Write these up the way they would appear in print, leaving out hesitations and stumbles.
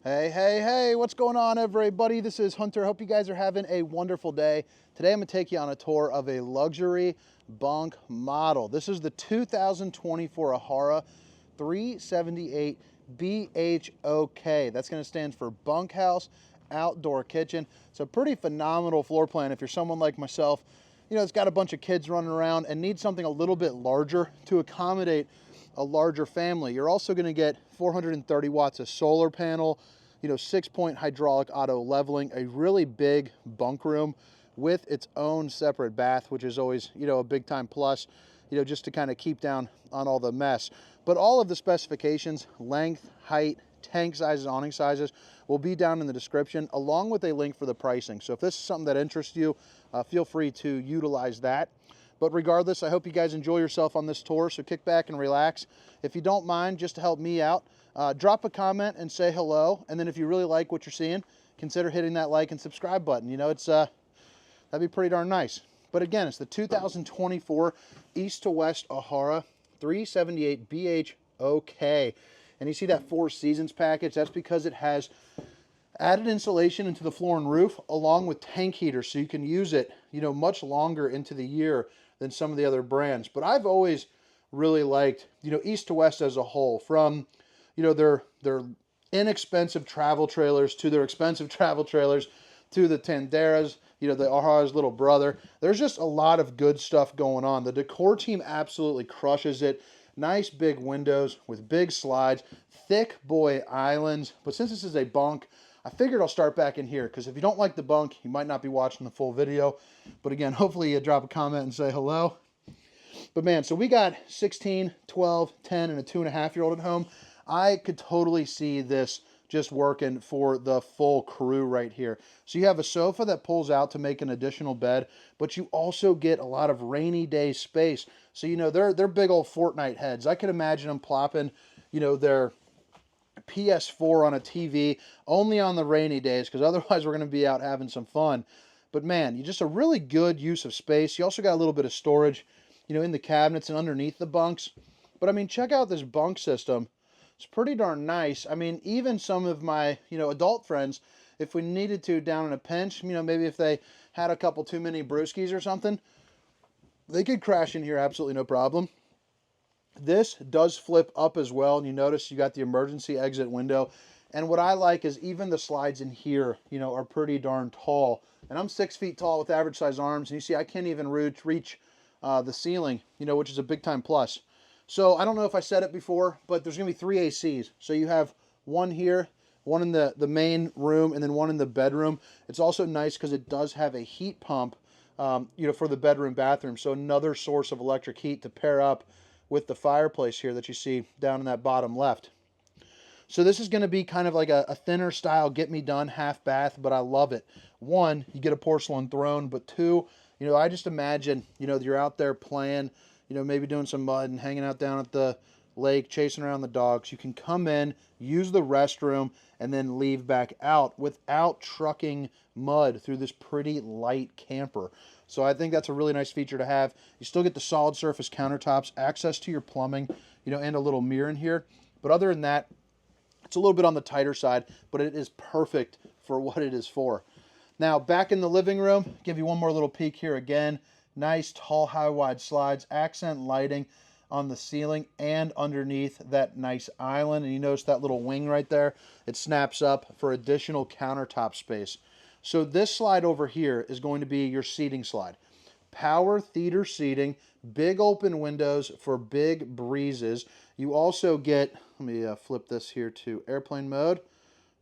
Hey, hey, hey, what's going on, everybody? This is Hunter. Hope you guys are having a wonderful day. Today I'm going to take you on a tour of a luxury bunk model. This is the 2024 Ahara 378BH-OK. That's going to stand for Bunkhouse Outdoor Kitchen. It's a pretty phenomenal floor plan if you're someone like myself, you know, it's got a bunch of kids running around and need something a little bit larger to accommodate a larger family. You're also going to get 430 watts of solar panel, you know, 6-point hydraulic auto leveling, a really big bunk room with its own separate bath, which is always, you know, a big time plus, you know, just to kind of keep down on all the mess. But all of the specifications, length, height, tank sizes, awning sizes, will be down in the description, along with a link for the pricing. So if this is something that interests you, feel free to utilize that. But regardless, I hope you guys enjoy yourself on this tour, so kick back and relax. If you don't mind, just to help me out, drop a comment and say hello. And then if you really like what you're seeing, consider hitting that like and subscribe button. You know, it's that'd be pretty darn nice. But again, it's the 2024 East to West Ahara 378BH-OK. And you see that Four Seasons package? That's because it has added insulation into the floor and roof, along with tank heaters, so you can use it, you know, much longer into the year than some of the other brands. But I've always really liked, you know, East to West as a whole, from, you know, their inexpensive travel trailers to their expensive travel trailers to the Tanderas, you know, the Ahara's little brother. There's just a lot of good stuff going on. The decor team absolutely crushes it. Nice big windows with big slides, thick boy islands. But since this is a bunk, I figured I'll start back in here, because if you don't like the bunk, you might not be watching the full video. But again, hopefully you drop a comment and say hello. But man, so we got 16, 12, 10, and a 2.5-year-old at home. I could totally see this just working for the full crew right here. So you have a sofa that pulls out to make an additional bed, but you also get a lot of rainy day space. So, you know, they're big old Fortnite heads. I could imagine them plopping, you know, their PS4 on a TV only on the rainy days, because otherwise we're going to be out having some fun. But man, you just a really good use of space. You also got a little bit of storage, you know, in the cabinets and underneath the bunks. But I mean, check out this bunk system. It's pretty darn nice. I mean, even some of my, you know, adult friends, if we needed to down in a pinch, you know, maybe if they had a couple too many brewskis or something, they could crash in here absolutely no problem. This does flip up as well, and you notice you got the emergency exit window. And what I like is even the slides in here, you know, are pretty darn tall. And I'm 6 feet tall with average size arms, and you see I can't even reach the ceiling, you know, which is a big time plus. So I don't know if I said it before, but there's going to be 3 ACs. So you have one here, one in the main room, and then one in the bedroom. It's also nice because it does have a heat pump, you know, for the bedroom bathroom. So another source of electric heat to pair up with the fireplace here that you see down in that bottom left. So this is going to be kind of like a thinner style get me done half bath, but I love it. One, you get a porcelain throne, but two, you know, I just imagine, you know, you're out there playing, you know, maybe doing some mud and hanging out down at the lake, chasing around the dogs. You can come in, use the restroom, and then leave back out without trucking mud through this pretty light camper. So I think that's a really nice feature to have. You still get the solid surface countertops, access to your plumbing, you know, and a little mirror in here. But other than that, it's a little bit on the tighter side, but it is perfect for what it is for. Now, back in the living room, give you one more little peek here again. Nice, tall, high, wide slides, accent lighting on the ceiling and underneath that nice island. And you notice that little wing right there? It snaps up for additional countertop space. So this slide over here is going to be your seating slide. Power theater seating, big open windows for big breezes. You also get, let me flip this here to airplane mode.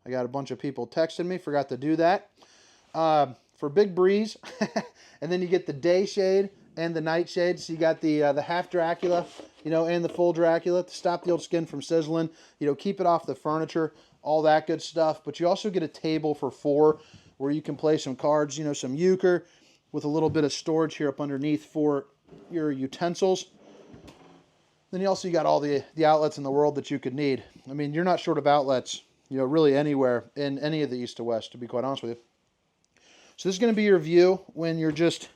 I got a bunch of people texting me, forgot to do that. For big breeze. And then you get the day shade and the night shade. So you got the half Dracula, you know, and the full Dracula to stop the old skin from sizzling, you know, keep it off the furniture, all that good stuff. But you also get a table for 4 where you can play some cards, you know, some euchre, with a little bit of storage here up underneath for your utensils. Then you also got all the outlets in the world that you could need. I mean, you're not short of outlets, you know, really anywhere in any of the East to West, to be quite honest with you. So this is going to be your view when you're just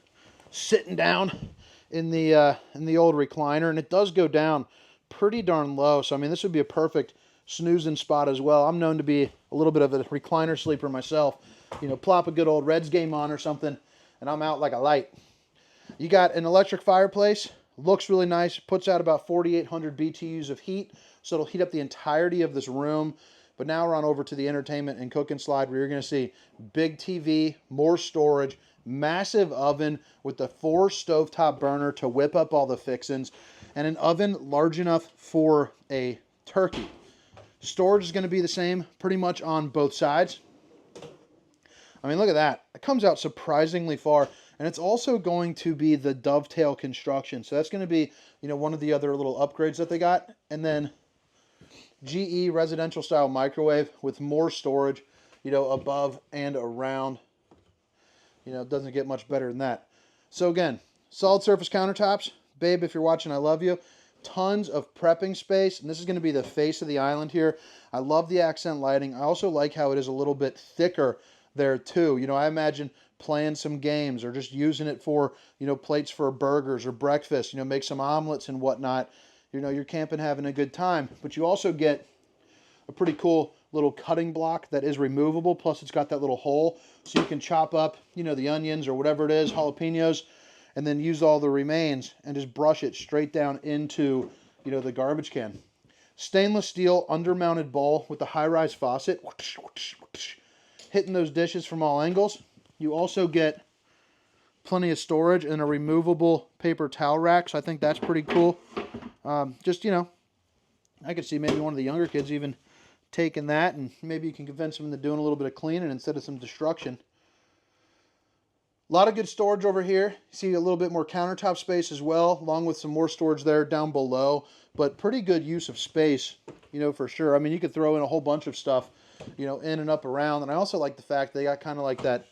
sitting down in the old recliner, and it does go down pretty darn low. So I mean, this would be a perfect snoozing spot as well. I'm known to be a little bit of a recliner sleeper myself. You know, plop a good old Reds game on or something, and I'm out like a light. You got an electric fireplace. Looks really nice. Puts out about 4,800 BTUs of heat, so it'll heat up the entirety of this room. But now we're on over to the entertainment and cooking slide, where you're going to see big TV, more storage, massive oven with the 4 stovetop burner to whip up all the fixins, and an oven large enough for a turkey. Storage is going to be the same pretty much on both sides. I mean, look at that. It comes out surprisingly far. And it's also going to be the dovetail construction. So that's going to be, you know, one of the other little upgrades that they got. And then GE residential style microwave with more storage, you know, above and around. You know, it doesn't get much better than that. So again, solid surface countertops. Babe, if you're watching, I love you. Tons of prepping space. And this is going to be the face of the island here. I love the accent lighting. I also like how it is a little bit thicker there too. You know, I imagine playing some games or just using it for, you know, plates for burgers or breakfast, you know, make some omelets and whatnot. You know, you're camping, having a good time. But you also get a pretty cool little cutting block that is removable. Plus it's got that little hole so you can chop up, you know, the onions or whatever it is, jalapenos, and then use all the remains and just brush it straight down into, you know, the garbage can. Stainless steel undermounted bowl with the high-rise faucet, hitting those dishes from all angles. You also get plenty of storage and a removable paper towel rack, so I think that's pretty cool. Just, you know, I could see maybe one of the younger kids even taking that, and maybe you can convince them into doing a little bit of cleaning instead of some destruction. A lot of good storage over here. You see a little bit more countertop space as well, along with some more storage there down below, but pretty good use of space, you know, for sure. I mean, you could throw in a whole bunch of stuff, you know, in and up around, and I also like the fact they got kind of like that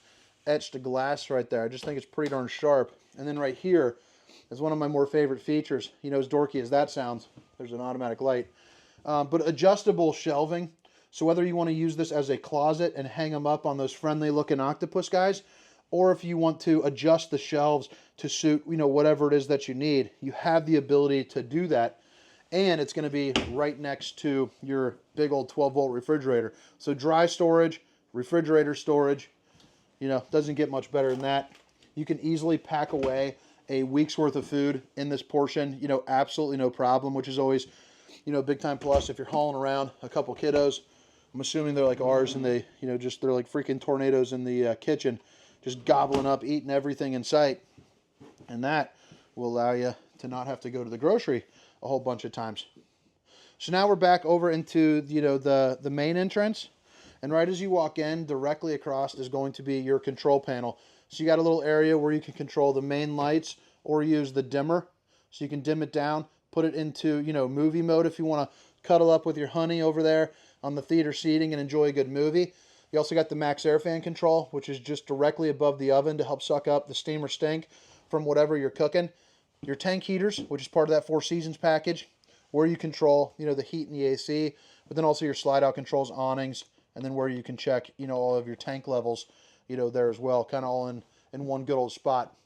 etched glass right there. I just think it's pretty darn sharp. And then right here is one of my more favorite features. You know, as dorky as that sounds, there's an automatic light. But adjustable shelving. So whether you want to use this as a closet and hang them up on those friendly looking octopus guys, or if you want to adjust the shelves to suit, you know, whatever it is that you need, you have the ability to do that. And it's going to be right next to your big old 12-volt refrigerator. So dry storage, refrigerator storage, you know, doesn't get much better than that. You can easily pack away a week's worth of food in this portion, you know, absolutely no problem, which is always, you know, a big time plus if you're hauling around a couple kiddos. I'm assuming they're like ours and they, you know, just, they're like freaking tornadoes in the kitchen, just gobbling up, eating everything in sight. And that will allow you to not have to go to the grocery a whole bunch of times. So now we're back over into, you know, the main entrance. And right as you walk in, directly across is going to be your control panel. So you got a little area where you can control the main lights or use the dimmer. So you can dim it down, put it into, you know, movie mode if you want to cuddle up with your honey over there on the theater seating and enjoy a good movie. You also got the max air fan control, which is just directly above the oven to help suck up the steam or stink from whatever you're cooking. Your tank heaters, which is part of that 4 Seasons package, where you control, you know, the heat and the AC, but then also your slide out controls, awnings, and then where you can check, you know, all of your tank levels, you know, there as well, kind of all in one good old spot.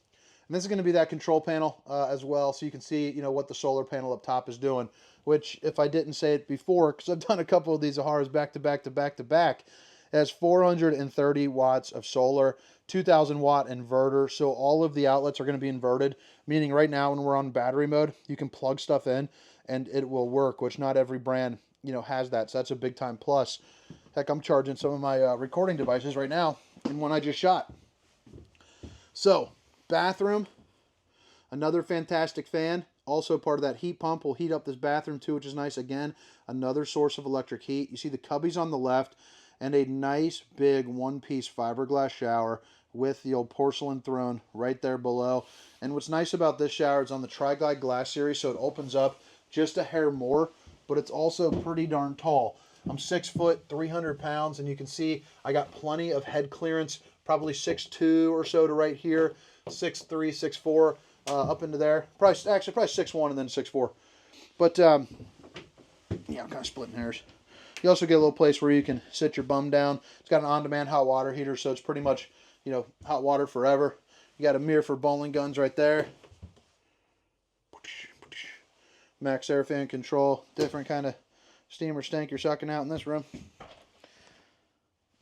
And this is going to be that control panel as well, so you can see, you know, what the solar panel up top is doing, which, if I didn't say it before, because I've done a couple of these Aharas back to back to back to back, it has 430 watts of solar, 2,000 watt inverter, so all of the outlets are going to be inverted, meaning right now when we're on battery mode, you can plug stuff in and it will work, which not every brand, you know, has that, so that's a big time plus. Heck, I'm charging some of my recording devices right now in one I just shot. So, bathroom, another fantastic fan. Also part of that heat pump will heat up this bathroom too, which is nice. Again, another source of electric heat. You see the cubbies on the left and a nice big one-piece fiberglass shower with the old porcelain throne right there below. And what's nice about this shower is on the Tri-Glide glass series, so it opens up just a hair more, but it's also pretty darn tall. I'm 6 foot, 300 pounds, and you can see I got plenty of head clearance, probably 6'2" or so to right here, 6'3", 6'4", up into there. Probably 6'1" and then 6'4". But, yeah, I'm kind of splitting hairs. You also get a little place where you can sit your bum down. It's got an on-demand hot water heater, so it's pretty much, you know, hot water forever. You got a mirror for bowling guns right there. Max air fan control, different kind of steam or stink you're sucking out in this room.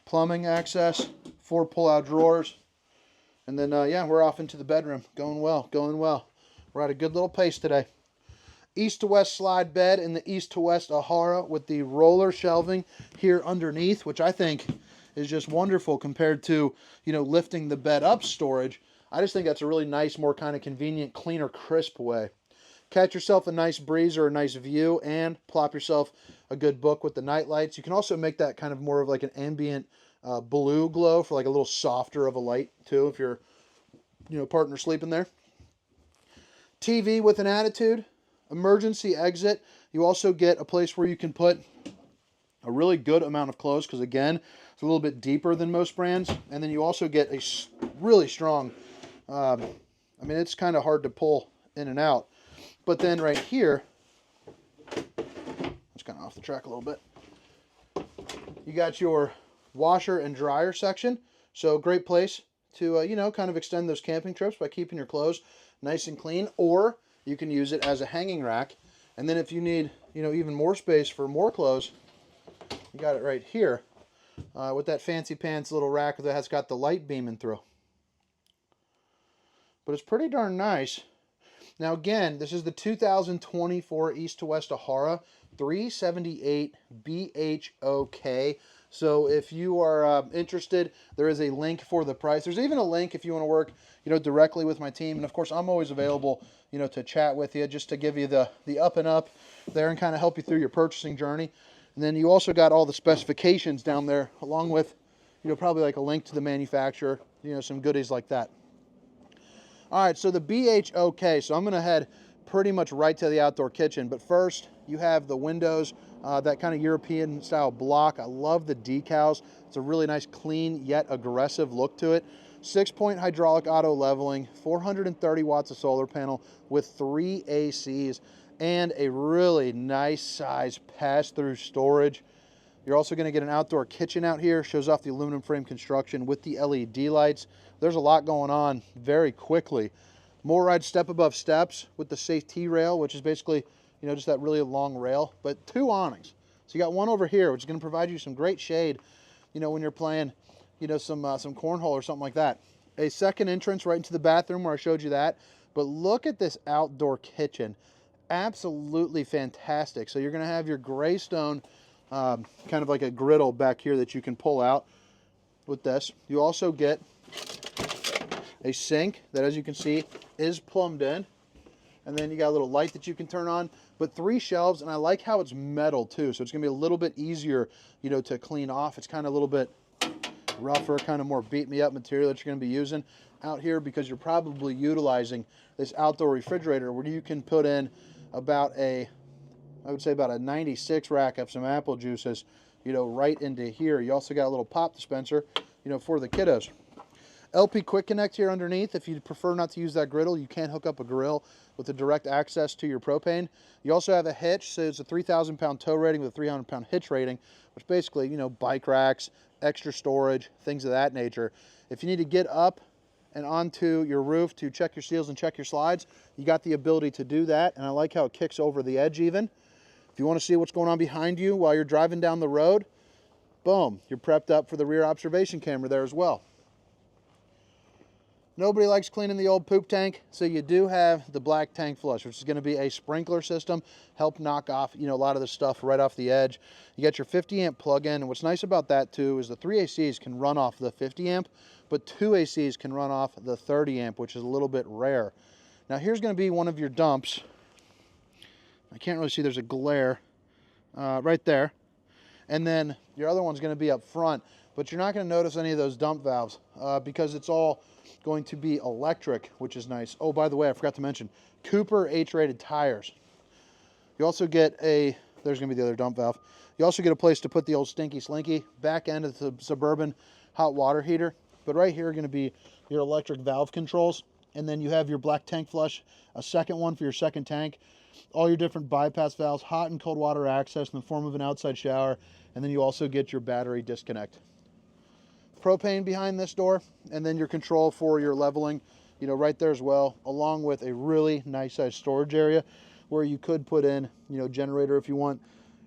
Plumbing access, 4 pull-out drawers. And then, yeah, we're off into the bedroom. Going well, going well. We're at a good little pace today. East to west slide bed in the East to West Ahara with the roller shelving here underneath, which I think is just wonderful compared to, you know, lifting the bed up storage. I just think that's a really nice, more kind of convenient, cleaner, crisp way. Catch yourself a nice breeze or a nice view and plop yourself a good book with the night lights. You can also make that kind of more of like an ambient blue glow for like a little softer of a light too if your, you know, partner sleeping there. TV with an attitude. Emergency exit. You also get a place where you can put a really good amount of clothes because, again, it's a little bit deeper than most brands. And then you also get a really strong, I mean, it's kind of hard to pull in and out. But then right here, it's kind of off the track a little bit. You got your washer and dryer section. So great place to, you know, kind of extend those camping trips by keeping your clothes nice and clean. Or you can use it as a hanging rack. And then if you need, you know, even more space for more clothes, you got it right here with that fancy pants little rack that has got the light beaming through. But it's pretty darn nice. Now again, this is the 2024 East to West Ahara 378BH-OK. So if you are interested, there is a link for the price. There's even a link if you want to work, you know, directly with my team. And of course, I'm always available, you know, to chat with you, just to give you the up and up there and kind of help you through your purchasing journey. And then you also got all the specifications down there, along with, you know, probably like a link to the manufacturer, you know, some goodies like that. All right, so the BH-OK. So I'm going to head pretty much right to the outdoor kitchen. But first, you have the windows, that kind of European style block. I love the decals. It's a really nice, clean, yet aggressive look to it. 6-point hydraulic auto leveling, 430 watts of solar panel with 3 ACs, and a really nice size pass-through storage. You're also going to get an outdoor kitchen out here. Shows off the aluminum frame construction with the LED lights. There's a lot going on very quickly. MORryde step above steps with the safety rail, which is basically, you know, just that really long rail, but 2 awnings. So you got one over here, which is going to provide you some great shade, you know, when you're playing, you know, some cornhole or something like that. A second entrance right into the bathroom where I showed you that. But look at this outdoor kitchen. Absolutely fantastic. So you're going to have your gray stone, kind of like a griddle back here that you can pull out with this. You also get a sink that, as you can see, is plumbed in. And then you got a little light that you can turn on. But 3 shelves, and I like how it's metal too. So it's going to be a little bit easier, you know, to clean off. It's kind of a little bit rougher, kind of more beat-me-up material that you're going to be using out here, because you're probably utilizing this outdoor refrigerator where you can put in about I would say about a 96 rack of some apple juices, you know, right into here. You also got a little pop dispenser, you know, for the kiddos. LP Quick Connect here underneath. If you prefer not to use that griddle, you can hook up a grill with a direct access to your propane. You also have a hitch, so it's a 3,000-pound tow rating with a 300-pound hitch rating, which basically, you know, bike racks, extra storage, things of that nature. If you need to get up and onto your roof to check your seals and check your slides, you got the ability to do that, and I like how it kicks over the edge even. If you want to see what's going on behind you while you're driving down the road, boom, you're prepped up for the rear observation camera there as well. Nobody likes cleaning the old poop tank, so you do have the black tank flush, which is going to be a sprinkler system, help knock off, you know, a lot of the stuff right off the edge. You got your 50 amp plug-in, and what's nice about that too is the 3 ACs can run off the 50 amp, but 2 ACs can run off the 30 amp, which is a little bit rare. Now here's going to be one of your dumps. I can't really see, there's a glare right there. And then your other one's going to be up front, but you're not going to notice any of those dump valves because it's all going to be electric, which is nice. Oh, by the way, I forgot to mention, Cooper H-rated tires. You also get there's going to be the other dump valve. You also get a place to put the old Stinky Slinky, back end of the Suburban hot water heater. But right here are going to be your electric valve controls. And then you have your black tank flush, a second one for your second tank, all your different bypass valves, hot and cold water access in the form of an outside shower. And then you also get your battery disconnect. Propane behind this door, and then your control for your leveling, you know, right there as well, along with a really nice size storage area where you could put in, you know, generator if you want.